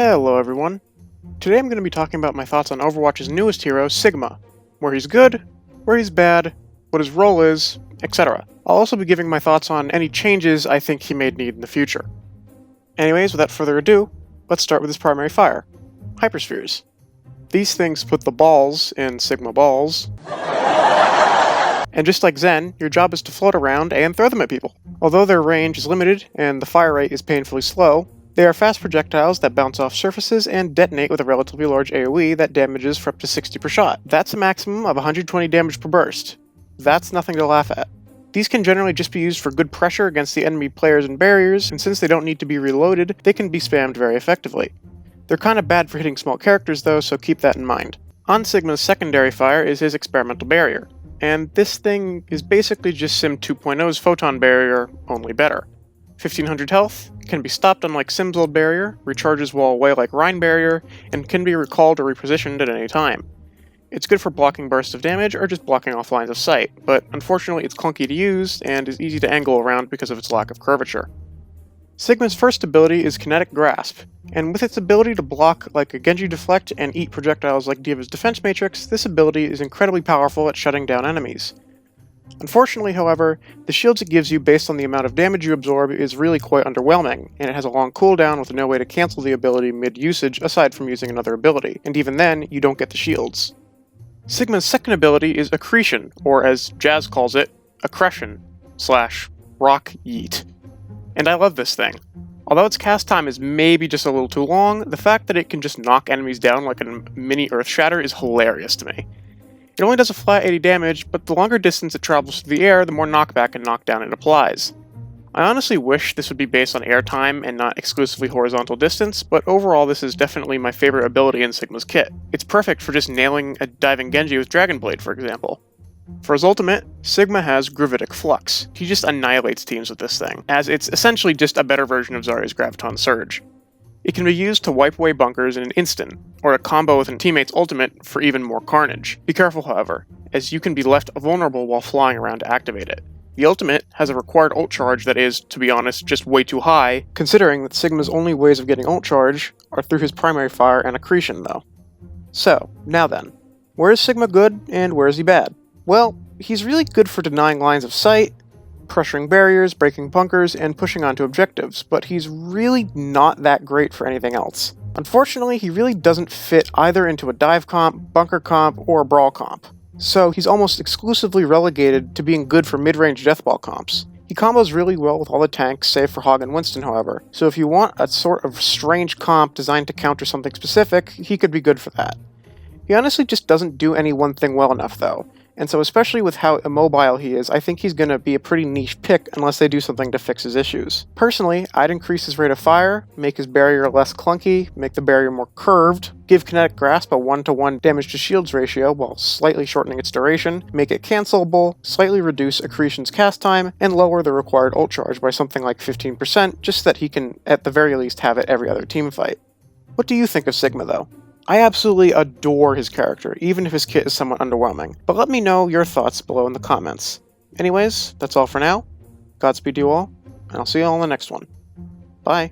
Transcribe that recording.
Hello everyone. Today I'm going to be talking about my thoughts on Overwatch's newest hero, Sigma. Where he's good, where he's bad, what his role is, etc. I'll also be giving my thoughts on any changes I think he may need in the future. Anyways, without further ado, let's start with his primary fire, Hyperspheres. These things put the balls in Sigma balls. And just like Zen, your job is to float around and throw them at people. Although their range is limited and the fire rate is painfully slow, they are fast projectiles that bounce off surfaces and detonate with a relatively large AoE that damages for up to 60 per shot. That's a maximum of 120 damage per burst. That's nothing to laugh at. These can generally just be used for good pressure against the enemy players and barriers, and since they don't need to be reloaded, they can be spammed very effectively. They're kinda bad for hitting small characters though, so keep that in mind. On Sigma's secondary fire is his experimental barrier, and this thing is basically just Sim 2.0's photon barrier, only better. 1500 health, can be stopped unlike Sim's old barrier, recharges while away like Rhine barrier, and can be recalled or repositioned at any time. It's good for blocking bursts of damage or just blocking off lines of sight, but unfortunately it's clunky to use and is easy to angle around because of its lack of curvature. Sigma's first ability is Kinetic Grasp, and with its ability to block like a Genji Deflect and eat projectiles like D.Va's Defense Matrix, this ability is incredibly powerful at shutting down enemies. Unfortunately, however, the shields it gives you based on the amount of damage you absorb is really quite underwhelming, and it has a long cooldown with no way to cancel the ability mid-usage aside from using another ability, and even then, you don't get the shields. Sigma's second ability is Accretion, or as Jazz calls it, Accretion, / Rock Yeet. And I love this thing. Although its cast time is maybe just a little too long, the fact that it can just knock enemies down like a mini Earth Shatter is hilarious to me. It only does a flat 80 damage, but the longer distance it travels through the air, the more knockback and knockdown it applies. I honestly wish this would be based on air time and not exclusively horizontal distance, but overall this is definitely my favorite ability in Sigma's kit. It's perfect for just nailing a diving Genji with Dragon Blade, for example. For his ultimate, Sigma has Gravitic Flux. He just annihilates teams with this thing, as it's essentially just a better version of Zarya's Graviton Surge. It can be used to wipe away bunkers in an instant, or to combo with a teammate's ultimate for even more carnage. Be careful, however, as you can be left vulnerable while flying around to activate it. The ultimate has a required ult charge that is, to be honest, just way too high, considering that Sigma's only ways of getting ult charge are through his primary fire and Accretion, though. So, now then, where is Sigma good, and where is he bad? Well, he's really good for denying lines of sight, pressuring barriers, breaking bunkers, and pushing onto objectives, but he's really not that great for anything else. Unfortunately, he really doesn't fit either into a dive comp, bunker comp, or a brawl comp. So he's almost exclusively relegated to being good for mid-range deathball comps. He combos really well with all the tanks, save for Hog and Winston, however, so if you want a sort of strange comp designed to counter something specific, he could be good for that. He honestly just doesn't do any one thing well enough, though. And so especially with how immobile he is, I think he's going to be a pretty niche pick unless they do something to fix his issues. Personally, I'd increase his rate of fire, make his barrier less clunky, make the barrier more curved, give Kinetic Grasp a 1-to-1 damage to shields ratio while slightly shortening its duration, make it cancelable, slightly reduce Accretion's cast time, and lower the required ult charge by something like 15% just so that he can at the very least have it every other team fight. What do you think of Sigma though? I absolutely adore his character, even if his kit is somewhat underwhelming, but let me know your thoughts below in the comments. Anyways, that's all for now. Godspeed to you all, and I'll see you all in the next one. Bye.